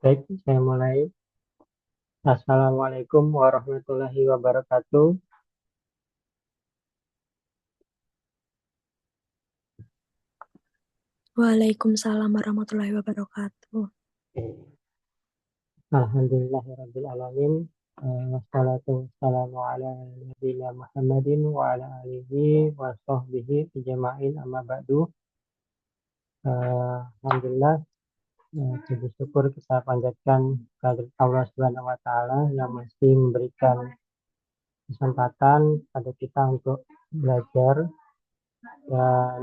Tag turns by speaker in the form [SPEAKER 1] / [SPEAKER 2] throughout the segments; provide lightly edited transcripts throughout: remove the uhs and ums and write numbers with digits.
[SPEAKER 1] Baik, saya mulai. Assalamualaikum warahmatullahi wabarakatuh.
[SPEAKER 2] Waalaikumsalam warahmatullahi wabarakatuh.
[SPEAKER 1] Alhamdulillahirabbil alamin. Wassalatu wassalamu ala nabiyina Muhammadin wa ala alihi wa sahbihi ajma'in amma ba'du. Alhamdulillah, puji syukur kita panjatkan kehadirat Allah Subhanahu wa taala yang masih memberikan kesempatan pada kita untuk belajar dan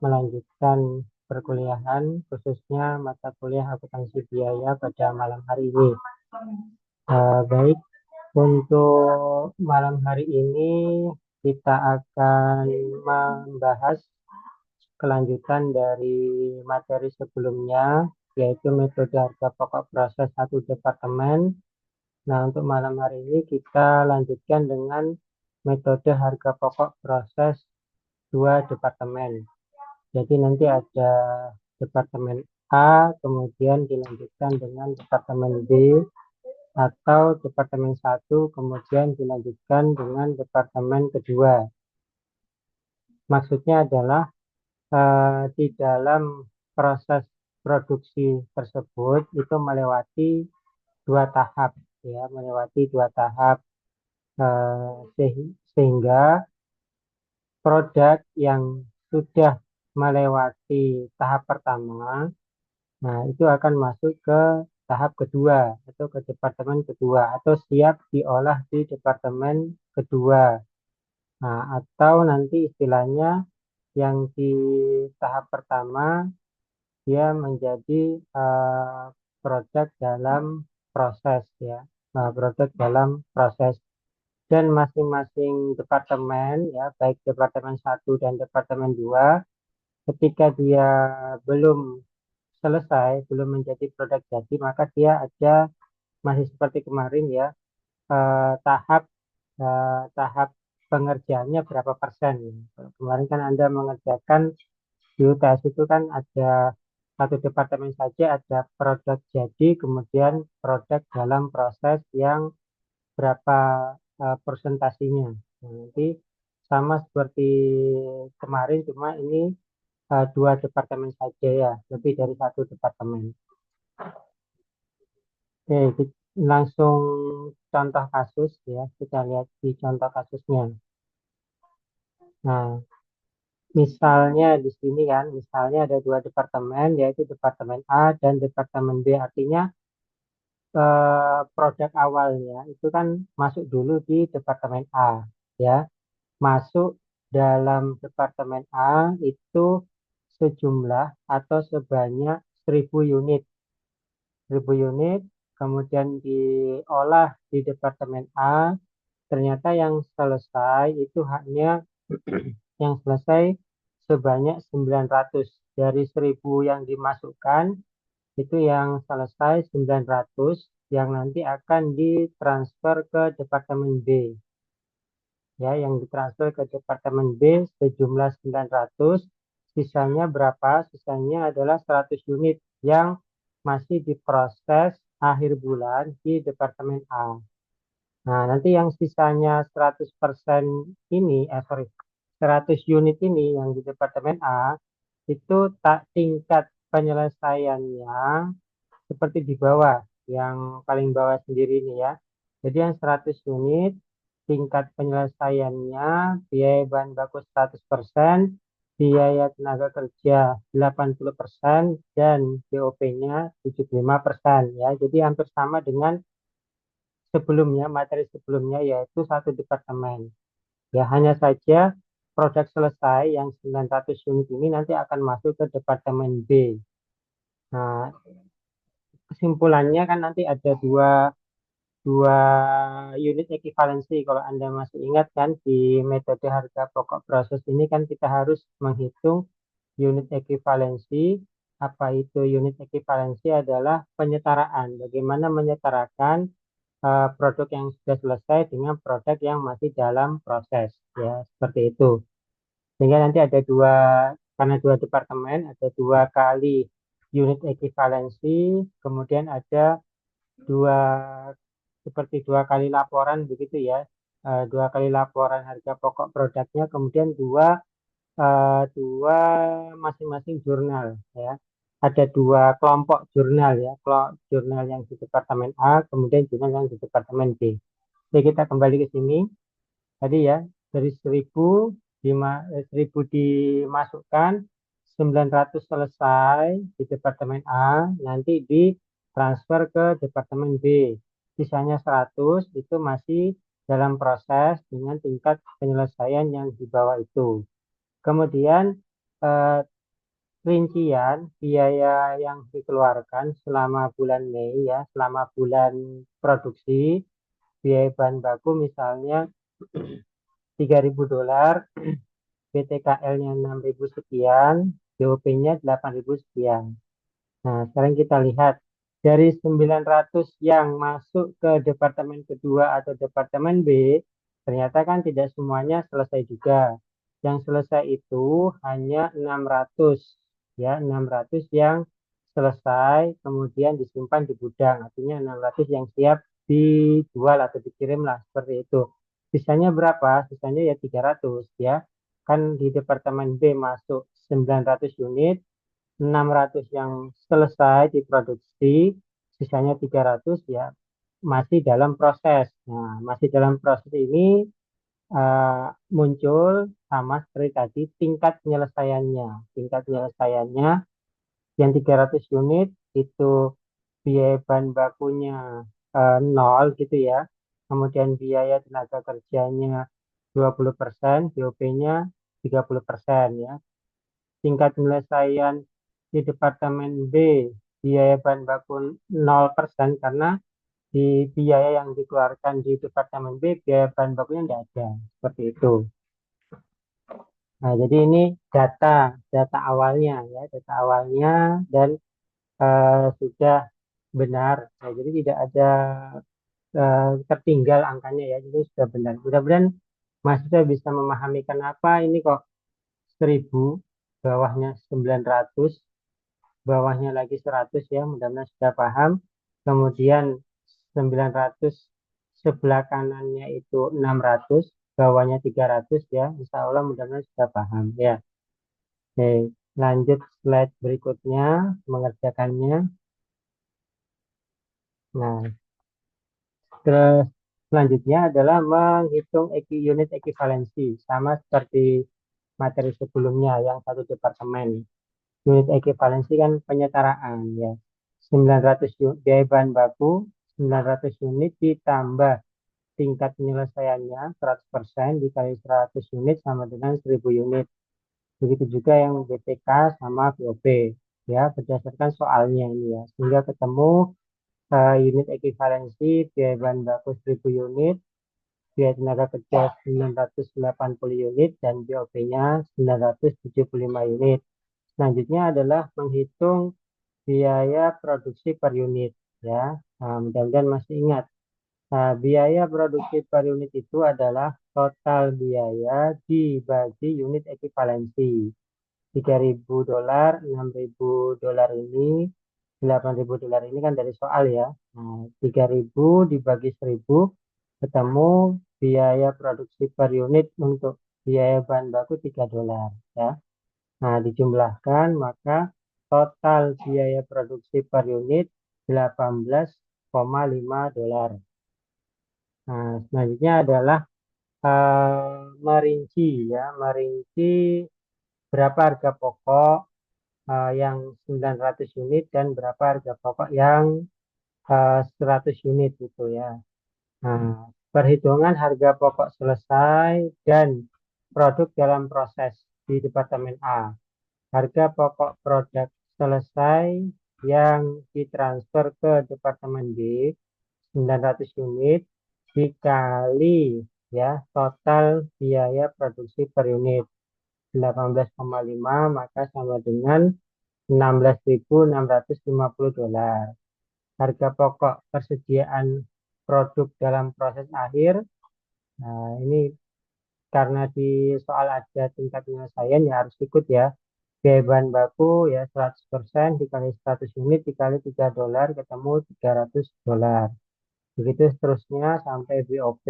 [SPEAKER 1] melanjutkan perkuliahan, khususnya mata kuliah akuntansi biaya pada malam hari ini. Baik, untuk malam hari ini kita akan membahas kelanjutan dari materi sebelumnya, yaitu metode harga pokok proses satu departemen. Nah, untuk malam hari ini kita lanjutkan dengan metode harga pokok proses dua departemen. Jadi nanti ada departemen A, kemudian dilanjutkan dengan departemen B, atau departemen 1, kemudian dilanjutkan dengan departemen kedua. Maksudnya adalah di dalam proses produksi tersebut itu melewati dua tahap, ya, melewati dua tahap sehingga produk yang sudah melewati tahap pertama, nah itu akan masuk ke tahap kedua atau ke departemen kedua atau siap diolah di departemen kedua. Nah, atau nanti istilahnya yang di tahap pertama dia menjadi produk dalam proses, ya. Nah, produk dalam proses, dan masing-masing departemen, ya, baik departemen 1 dan departemen 2, ketika dia belum selesai, belum menjadi produk jadi, maka dia ada masih seperti kemarin, ya, tahap tahap pengerjaannya berapa persen. Kemarin kan Anda mengerjakan di UTS itu kan ada satu departemen saja ada produk jadi, kemudian produk dalam proses yang berapa persentasinya. Nah, nanti sama seperti kemarin, cuma ini dua departemen saja, ya, lebih dari satu departemen. Oke, langsung contoh kasus, ya, kita lihat di contoh kasusnya. Nah, misalnya di sini kan, misalnya ada dua departemen, yaitu departemen A dan departemen B. Artinya produk awalnya itu kan masuk dulu di departemen A, ya. Masuk dalam departemen A itu sejumlah atau sebanyak 1000 unit. 1000 unit, kemudian diolah di departemen A, ternyata yang selesai itu hanya yang selesai sebanyak 900. Dari 1000 yang dimasukkan, itu yang selesai 900, yang nanti akan ditransfer ke departemen B. Ya, yang ditransfer ke departemen B sejumlah 900, sisanya berapa? Sisanya adalah 100 unit yang masih diproses akhir bulan di departemen A. Nah, nanti yang sisanya 100% ini, 100 unit ini yang di departemen A, itu tak tingkat penyelesaiannya seperti di bawah, yang paling bawah sendiri ini, ya. Jadi yang 100 unit, tingkat penyelesaiannya biaya bahan baku 100%, biaya tenaga kerja 80%, dan BOP-nya 75%, ya. Jadi hampir sama dengan sebelumnya, materi sebelumnya, yaitu satu departemen. Ya, hanya saja produk selesai yang 900 unit ini nanti akan masuk ke departemen B. Nah, kesimpulannya kan nanti ada dua dua unit ekivalensi. Kalau Anda masih ingat kan, di metode harga pokok proses ini kan kita harus menghitung unit ekivalensi. Apa itu unit ekivalensi? Adalah penyetaraan. Bagaimana menyetarakan produk yang sudah selesai dengan produk yang masih dalam proses, ya, seperti itu. Sehingga nanti ada dua, karena dua departemen, ada dua kali unit ekivalensi, kemudian ada dua seperti dua kali laporan begitu ya. Dua kali laporan harga pokok produknya, kemudian dua masing-masing jurnal ya. Ada dua kelompok jurnal ya, jurnal yang di Departemen A, kemudian jurnal yang di Departemen B. Jadi kita kembali ke sini tadi ya, dari 1000 dimasukkan, 900 selesai di Departemen A, nanti ditransfer ke Departemen B. Sisanya 100 itu masih dalam proses dengan tingkat penyelesaian yang di bawah itu. Kemudian eh, rincian biaya yang dikeluarkan selama bulan Mei ya, selama bulan produksi, biaya bahan baku misalnya $3.000, BTKL-nya 6.000 sekian, BOP-nya 8.000 sekian. Nah, sekarang kita lihat dari 900 yang masuk ke departemen kedua atau departemen B, ternyata kan tidak semuanya selesai juga. Yang selesai itu hanya 600 ya, 600 yang selesai kemudian disimpan di gudang, artinya 600 yang siap dijual atau dikirim lah seperti itu. Sisanya berapa? Sisanya ya 300 ya. Kan di departemen B masuk 900 unit, 600 yang selesai diproduksi, sisanya 300 ya masih dalam proses. Nah, masih dalam proses ini muncul sama seperti tadi tingkat penyelesaiannya. Tingkat penyelesaiannya yang 300 unit itu biaya bahan bakunya 0 gitu ya. Kemudian biaya tenaga kerjanya 20%, BOP-nya 30% ya. Tingkat penyelesaian di Departemen B, biaya bahan baku 0% karena di biaya yang dikeluarkan di Departemen B, biaya bahan bakunya tidak ada. Seperti itu. Nah, jadi ini data awalnya ya, data awalnya dan sudah benar. Nah, jadi tidak ada tertinggal angkanya ya, jadi sudah benar. Mudah-mudahan mahasiswa bisa memahami kenapa ini kok 1000, bawahnya 900, bawahnya lagi 100 ya, mudah-mudahan sudah paham. Kemudian 900 sebelah kanannya itu 600, bawahnya 300 ya. Insya Allah mudah-mudahan sudah paham ya. Oke, lanjut slide berikutnya mengerjakannya. Nah, terus selanjutnya adalah menghitung unit ekivalensi sama seperti materi sebelumnya yang satu departemen. Unit ekivalensi kan penyetaraan ya. 900 biaya bahan baku, 900 unit ditambah tingkat penyelesaiannya 100% dikali 100 unit sama dengan 1000 unit. Begitu juga yang BTK sama BOP ya berdasarkan soalnya ini ya. Sehingga ketemu unit ekivalensi biaya bahan baku 1000 unit, biaya tenaga kerja 980 unit dan BOP-nya 975 unit. Selanjutnya adalah menghitung biaya produksi per unit ya. Nah, mudah-mudahan masih ingat. Nah, biaya produksi per unit itu adalah total biaya dibagi unit ekivalensi. $3.000, $6.000 ini, $8.000 ini kan dari soal ya. Nah, 3.000 dibagi 1.000 ketemu biaya produksi per unit untuk biaya bahan baku $3 ya. Nah, dijumlahkan maka total biaya produksi per unit $18,5. Nah, selanjutnya adalah merinci ya, merinci berapa harga pokok yang 900 unit dan berapa harga pokok yang 100 unit gitu ya. Nah, perhitungan harga pokok selesai dan produk dalam proses di Departemen A. Harga pokok produk selesai yang ditransfer ke Departemen B 900 unit dikali ya total biaya produksi per unit 18,5 maka sama dengan $16.650. Harga pokok persediaan produk dalam proses akhir. Nah, ini karena di soal ada tingkat penyelesaian ya harus ikut ya. biaya bahan baku ya 100% dikali 100 unit dikali $3 ketemu $300. Begitu seterusnya sampai BOP.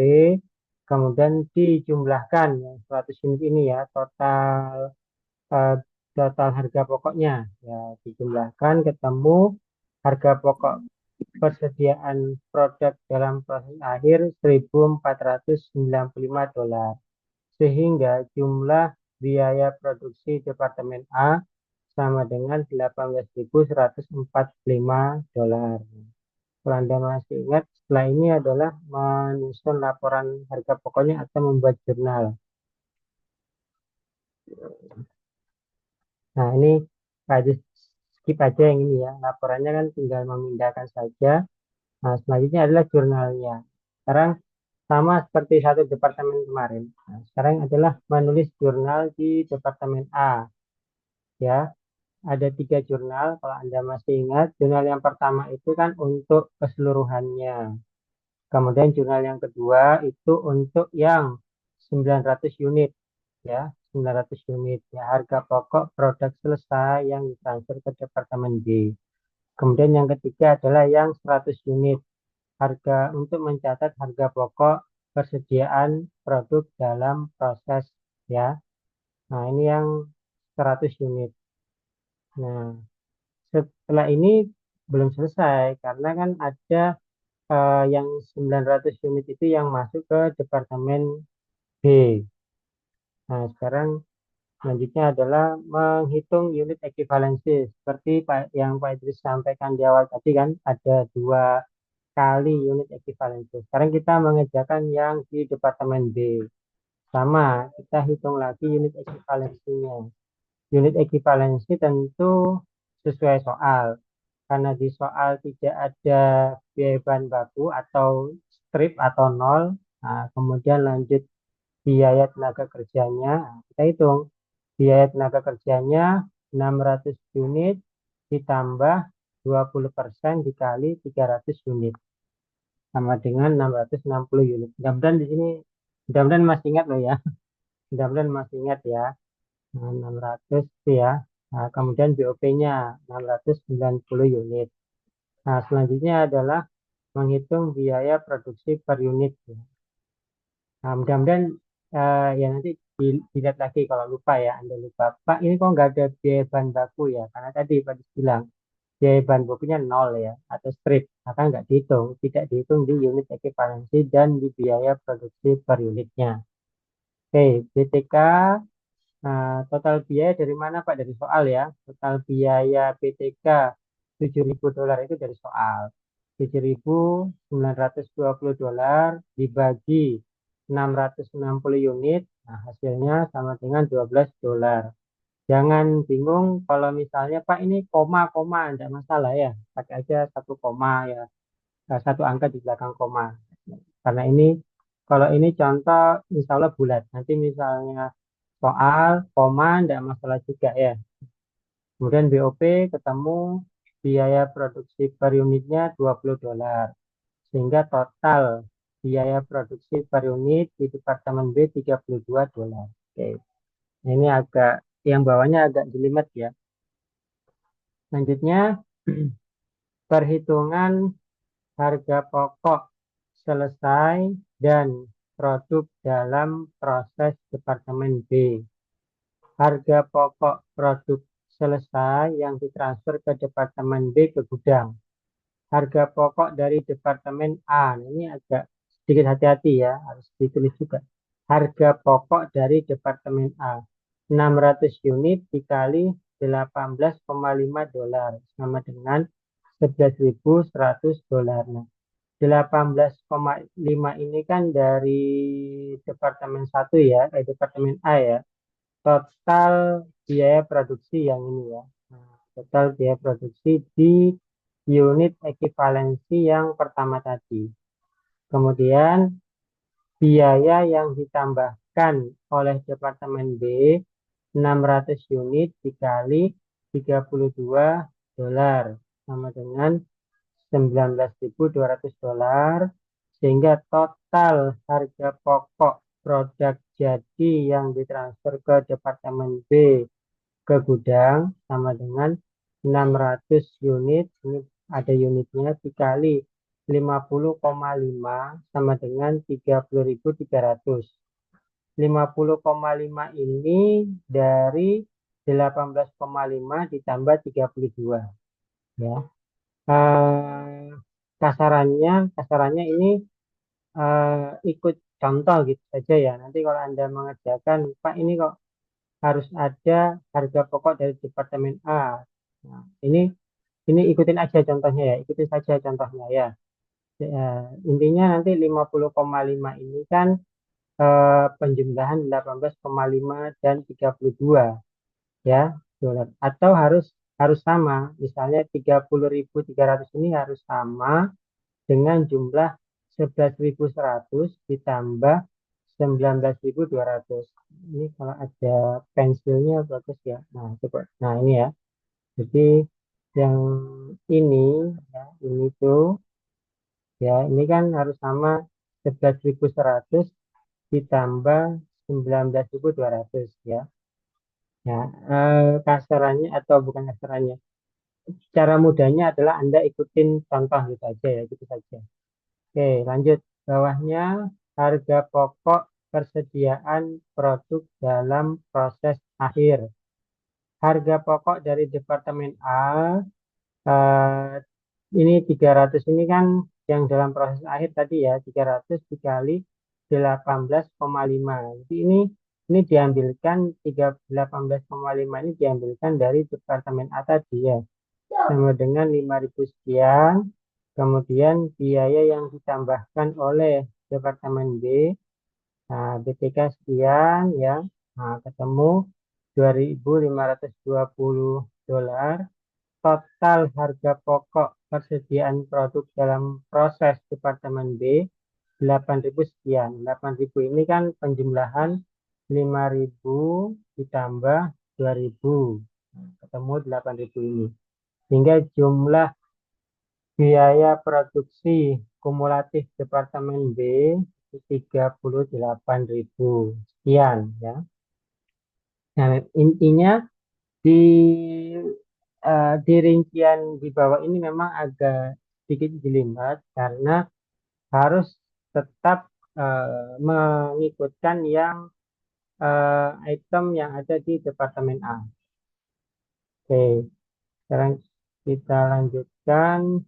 [SPEAKER 1] Kemudian dijumlahkan ya, 100 unit ini ya eh, total harga pokoknya ya dijumlahkan ketemu harga pokok persediaan produk dalam proses akhir $1.495 sehingga jumlah biaya produksi Departemen A sama dengan $18.145. Kalau Anda masih ingat, setelah ini adalah menyusun laporan harga pokoknya atau membuat jurnal. Nah, ini aja skip aja yang ini ya. Laporannya kan tinggal memindahkan saja. Nah, selanjutnya adalah jurnalnya. Sekarang sama seperti satu departemen kemarin. Nah, sekarang adalah menulis jurnal di Departemen A. Ya, ada 3 jurnal. Kalau Anda masih ingat, jurnal yang pertama itu kan untuk keseluruhannya. Kemudian jurnal yang kedua itu untuk yang 900 unit. Ya, 900 unit. Ya, harga pokok produk selesai yang ditransfer ke Departemen B. Kemudian yang ketiga adalah yang 100 unit. Harga untuk mencatat harga pokok persediaan produk dalam proses ya. Nah, ini yang 100 unit. Nah, setelah ini belum selesai karena kan ada yang 900 unit itu yang masuk ke Departemen B. Nah, sekarang selanjutnya adalah menghitung unit ekivalensi. Seperti yang Pak Idris sampaikan di awal tadi kan ada 2 kali unit ekivalensi. Sekarang kita mengerjakan yang di Departemen B. Sama, kita hitung lagi unit ekivalensinya. Unit ekivalensi tentu sesuai soal. Karena di soal tidak ada biaya bahan baku atau strip atau nol. Nah, kemudian lanjut biaya tenaga kerjanya. Nah, kita hitung biaya tenaga kerjanya 600 unit ditambah 20% dikali 300 unit sama dengan 660 unit. Mudah-mudahan di sini mudah-mudahan masih ingat loh ya. Mudah-mudahan masih ingat ya. Nah, 600 itu ya. Nah, kemudian BOP-nya 690 unit. Nah, selanjutnya adalah menghitung biaya produksi per unit. Nah, mudah-mudahan ya nanti dilihat lagi kalau lupa ya, Anda lupa. Pak, ini kok nggak ada biaya bahan baku ya? Karena tadi Pak bilang biaya bahan bakunya nol ya, atau strip. Maka nggak dihitung, tidak dihitung di unit ekivalensi dan di biaya produksi per unitnya. Oke, BTK, total biaya dari mana Pak? Dari soal ya. Total biaya BTK $7.000 itu dari soal. $7.920 dibagi 660 unit, nah hasilnya sama dengan $12. Jangan bingung kalau misalnya Pak ini koma-koma, tidak masalah ya, pakai aja satu koma ya, satu angka di belakang koma. Karena ini kalau ini contoh insya Allah bulat. Nanti misalnya soal koma tidak masalah juga ya. Kemudian BOP ketemu biaya produksi per unitnya $20. Sehingga total biaya produksi per unit di Departemen B $32. Oke. Nah, ini agak yang bawahnya agak jelimet ya. Selanjutnya perhitungan harga pokok selesai dan produk dalam proses Departemen B. Harga pokok produk selesai yang ditransfer ke Departemen B ke gudang. Harga pokok dari Departemen A. Nah, ini agak sedikit hati-hati ya, harus ditulis juga. Harga pokok dari Departemen A. 600 unit dikali $18,5 sama dengan $11.100. Nah, 18,5 ini kan dari Departemen 1 ya, Departemen A ya. Total biaya produksi yang ini ya. Nah, total biaya produksi di unit ekivalensi yang pertama tadi. Kemudian biaya yang ditambahkan oleh Departemen B 600 unit dikali $32 sama dengan $19.200 sehingga total harga pokok produk jadi yang ditransfer ke Departemen B ke gudang sama dengan 600 unit, ini ada unitnya, dikali 50,5 sama dengan 30.300. 50,5 ini dari 18,5 ditambah 32 ya. Eh, kasarannya ini ikut contoh gitu saja ya. Nanti kalau Anda mengerjakan, Pak ini kok harus ada harga pokok dari Departemen A. Nah, ini ikutin aja contohnya ya, ikutin saja contohnya ya. Intinya nanti 50,5 ini kan penjumlahan 18,5 dan 32 ya dolar. Atau harus sama, misalnya 30.300 ini harus sama dengan jumlah 11.100 ditambah 19.200. Ini kalau ada pensilnya bagus ya. Nah, coba. Nah, ini ya. Jadi yang ini ya, ini tuh ya, ini kan harus sama 11.100 ditambah 19.200 ya. Nah, kasarannya atau bukan kasarannya. Cara mudahnya adalah Anda ikutin contoh gitu aja ya, gitu saja. Oke, lanjut. Bawahnya harga pokok persediaan produk dalam proses akhir. Harga pokok dari Departemen A, eh, ini 300 ini kan yang dalam proses akhir tadi ya, 300 dikali 18,5. Jadi ini diambilkan 18,5 ini diambilkan dari Departemen A tadi ya. Sama dengan 5.000 sekian. Kemudian biaya yang ditambahkan oleh Departemen B, nah, BPK sekian ya. Nah, ketemu 2.520 dolar. Total harga pokok persediaan produk dalam proses Departemen B 8.000 sekian. 8.000 ini kan penjumlahan 5.000 ditambah 2.000. Nah, ketemu 8.000 ini. Sehingga jumlah biaya produksi kumulatif Departemen B 38.000 sekian ya. Nah, intinya di di rincian di bawah ini memang agak sedikit jelimet karena harus tetap mengikutkan yang item yang ada di Departemen A. Oke, sekarang kita lanjutkan.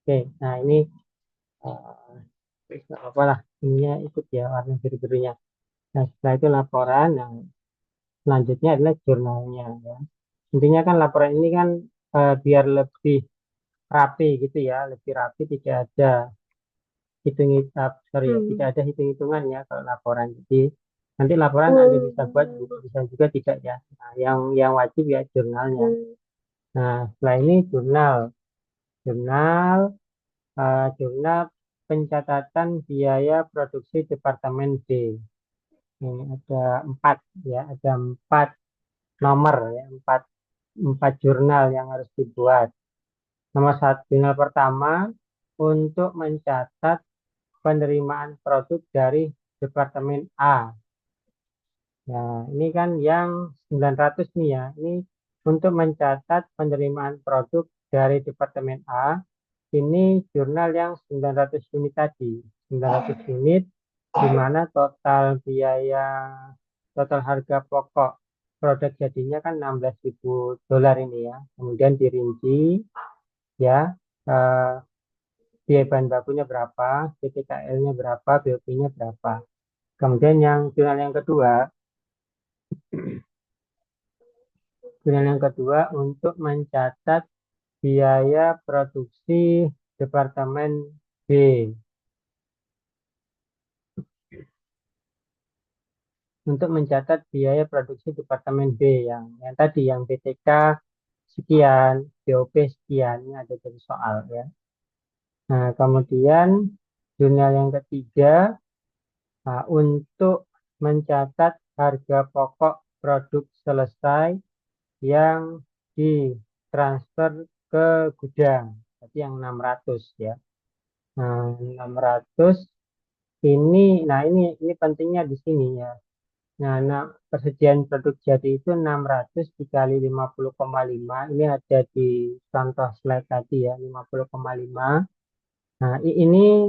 [SPEAKER 1] Oke, nah ini nggak apa lah, ininya ikut ya warna biru-birunya. Nah, setelah itu laporan. Nah, selanjutnya adalah jurnalnya ya. Intinya kan laporan ini kan biar lebih rapi gitu ya, lebih rapi, tidak ada sorry ya, tidak ada hitung-hitungan ya kalau laporan. Jadi nanti laporan Anda bisa buat, bisa juga tidak ya. Nah, yang wajib ya jurnalnya. Nah, setelah ini jurnal jurnal pencatatan biaya produksi Departemen B. Ini ada 4 ya, ada 4 nomor ya, empat jurnal yang harus dibuat. Nomor satu, jurnal pertama untuk mencatat penerimaan produk dari Departemen A. Nah, ini kan yang 900 nih ya. Ini untuk mencatat penerimaan produk dari Departemen A. Ini jurnal yang 900 unit tadi. 900 unit di mana total harga pokok produk jadinya kan 16.000 dolar ini ya. Kemudian dirinci ya, eh, biaya bahan bakunya berapa, PPKL-nya berapa, BOP-nya berapa. Kemudian jurnal yang kedua untuk mencatat biaya produksi Departemen B. Untuk mencatat biaya produksi Departemen B yang tadi yang BTK sekian, BOP sekian, ini ada dari soal ya. Nah, kemudian jurnal yang ketiga, nah, untuk mencatat harga pokok produk selesai yang ditransfer ke gudang. berarti yang 600 ya. Nah, 600 ini, nah ini pentingnya di sini ya. Nah, persediaan produk jadi itu 600 dikali 50,5. Ini ada di contoh slide tadi ya, 50,5. Nah, ini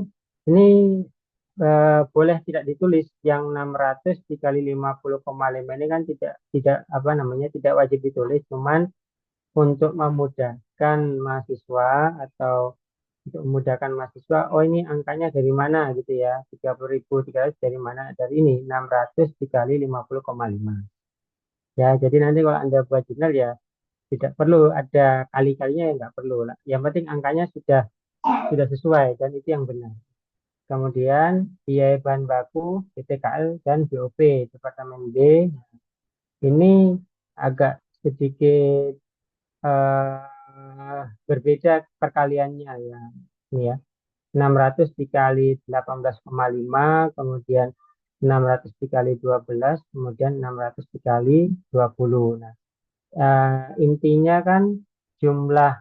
[SPEAKER 1] boleh tidak ditulis yang 600 dikali 50,5 ini kan tidak apa namanya tidak wajib ditulis, cuman untuk memudahkan mahasiswa atau untuk memudahkan mahasiswa, oh ini angkanya dari mana gitu ya, 30.000 300 dari mana? Dari ini 600 dikali 50,5. Ya, jadi nanti kalau Anda buat jurnal ya tidak perlu ada kali-kalinya ya nggak perlu lah. Yang penting angkanya sudah sesuai dan itu yang benar. Kemudian biaya bahan baku BTKL dan BOP Departemen B ini agak sedikit berbeda perkaliannya ya. Ini ya. 600 dikali 18,5 kemudian 600 dikali 12 kemudian 600 dikali 20. Nah, intinya kan jumlah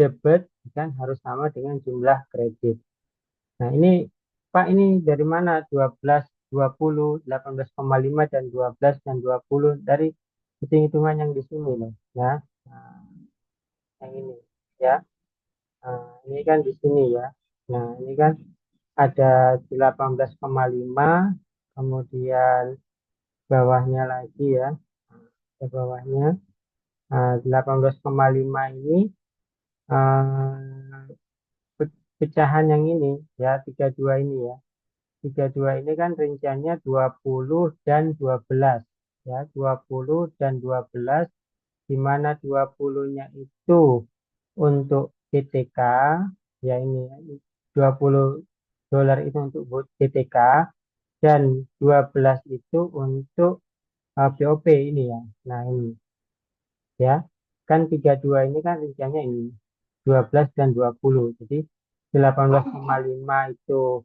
[SPEAKER 1] debit kan harus sama dengan jumlah kredit. Nah, ini Pak ini dari mana 12, 20, 18,5 dan 12 dan 20 dari hitung-hitungan yang di sini loh ya. Nah, yang ini ya. Nah, ini kan di sini ya. Nah, ini kan ada 18,5 kemudian bawahnya lagi ya. Ke bawahnya 18,5 ini eh, pecahan yang ini ya 32 ini ya. 32 ini kan rinciannya 20 dan 12 ya 20 dan 12 di mana 20-nya itu untuk BTK ya ini $20 itu untuk BTK dan 12 itu untuk BOP ini ya. Nah ini ya kan 32 ini kan rinciannya ini 12 dan 20 jadi 18,5 itu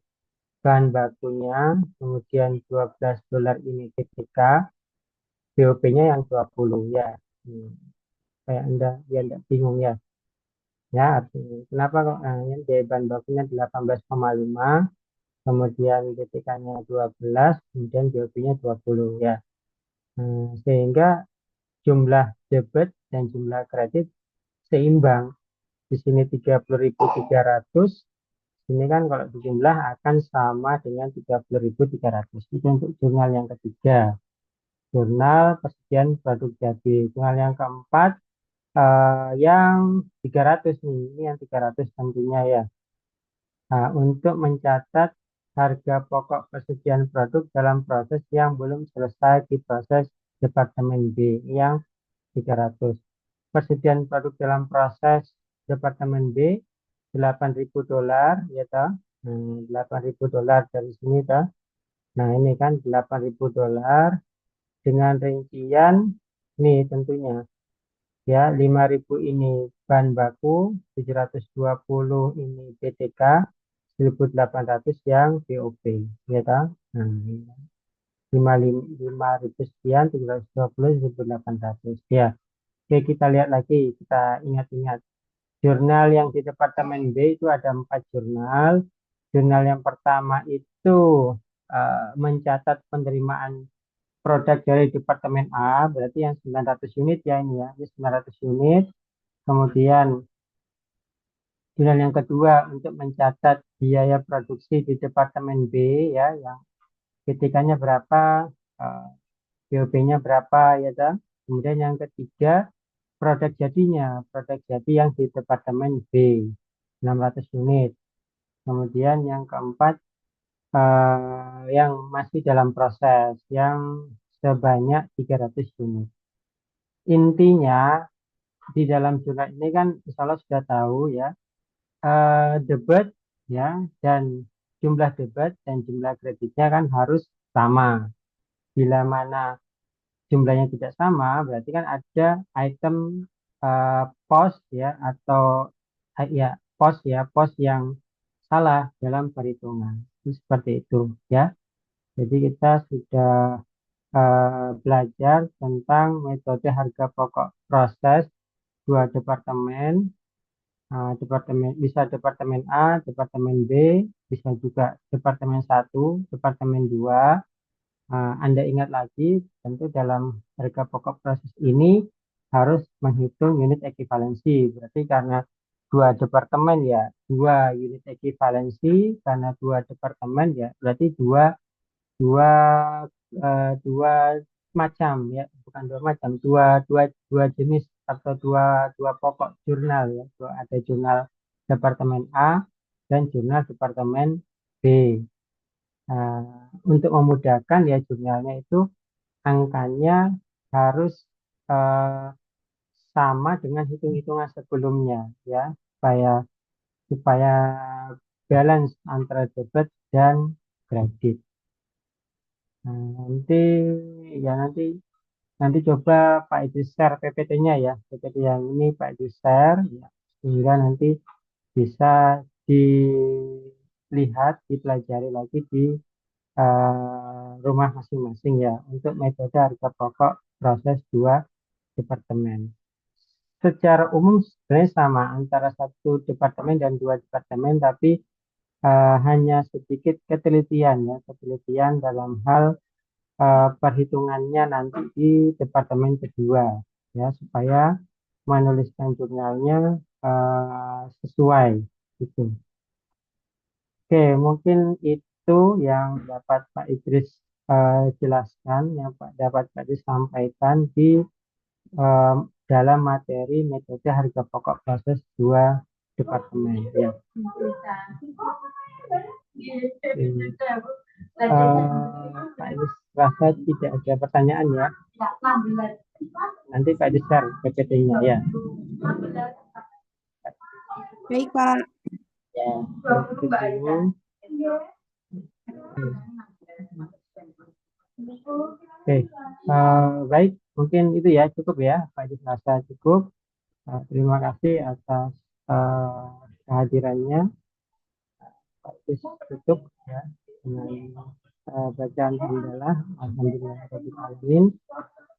[SPEAKER 1] bahan bakunya, kemudian $12 ini ketika BOP-nya yang 20 ya. Kayak Anda biar tidak bingung ya. Ya, artinya kenapa kok yang biaya bahan bakunya 18,5, kemudian BTK-nya 12, kemudian BOP-nya 20 ya. Sehingga jumlah debit dan jumlah kredit seimbang. Di sini 30.300. Ini kan kalau dijumlah akan sama dengan 30.300. Itu untuk jurnal yang ketiga. Jurnal persediaan produk jadi. Jurnal yang keempat yang 300 nih. Ini yang 300 tentunya ya. Nah, untuk mencatat harga pokok persediaan produk dalam proses yang belum selesai di proses Departemen B yang 300. Persediaan produk dalam proses Departemen B $8.000 ya toh. $8.000 dari sini toh. Nah, ini kan $8.000 dengan rincian nih tentunya ya 5.000 ini bahan baku, 720 ini BTK, 1.800 yang BOP ya toh. Nah, 5.000 sekian, 720, 1.800 ya. Oke, kita lihat lagi, kita ingat-ingat. Jurnal yang di Departemen B itu ada 4 jurnal. Jurnal yang pertama itu mencatat penerimaan produk dari Departemen A, berarti yang 900 unit ya ini ya, ini 900 unit. Kemudian jurnal yang kedua untuk mencatat biaya produksi di Departemen B ya, yang PTK-nya berapa, BOP-nya berapa ya kan. Kemudian yang ketiga produk jadi yang di Departemen B 600 unit. Kemudian yang keempat yang masih dalam proses yang sebanyak 300 unit. Intinya di dalam jurnal ini kan insya Allah sudah tahu ya debat ya dan jumlah debat dan jumlah kreditnya kan harus sama. Bila mana jumlahnya tidak sama berarti kan ada item pos ya atau ya pos yang salah dalam perhitungan. Itu seperti itu ya. Jadi kita sudah belajar tentang metode harga pokok proses dua departemen Bisa departemen A, departemen B, bisa juga departemen satu, departemen 2. Anda ingat lagi, tentu dalam harga pokok proses ini harus menghitung unit ekivalensi. Berarti karena dua departemen ya, dua unit ekivalensi, karena dua departemen ya, berarti dua dua dua macam ya, bukan dua macam, dua dua dua jenis atau dua dua pokok jurnal ya. Ada jurnal departemen A dan jurnal departemen B. Untuk memudahkan ya jurnalnya itu angkanya harus eh, sama dengan hitung-hitungan sebelumnya ya, supaya supaya balance antara debit dan kredit. Nanti ya nanti coba Pak Idris share PPT-nya ya. PPT yang ini Pak Idris share ya, sehingga nanti bisa dilihat, dipelajari lagi di rumah masing-masing ya untuk metode harga pokok proses dua departemen. Secara umum sebenarnya sama antara satu departemen dan dua departemen, tapi hanya sedikit ketelitian ya, ketelitian dalam hal perhitungannya nanti di departemen kedua ya, supaya menuliskan jurnalnya sesuai gitu. Oke, mungkin itu yang dapat Pak Idris jelaskan, yang dapat Pak Idris sampaikan di eh, dalam materi metode harga pokok proses dua departemen. Ya. Pak Idris rasa tidak ada pertanyaan ya. Nanti Pak Idris share PPT-nya ya.
[SPEAKER 2] Baik, Pak.
[SPEAKER 1] Ya, itu dulu. Oke, baik, mungkin itu ya cukup ya, Pak Idris rasa cukup. Terima kasih atas kehadirannya. Pak Idris tutup ya dengan bacaan hamdalah. Alhamdulillahirabbil alamin.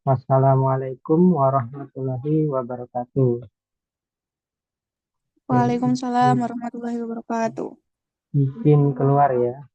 [SPEAKER 1] Wassalamualaikum warahmatullahi wabarakatuh. Oke,
[SPEAKER 2] Waalaikumsalam warahmatullahi wabarakatuh.
[SPEAKER 1] izin keluar ya.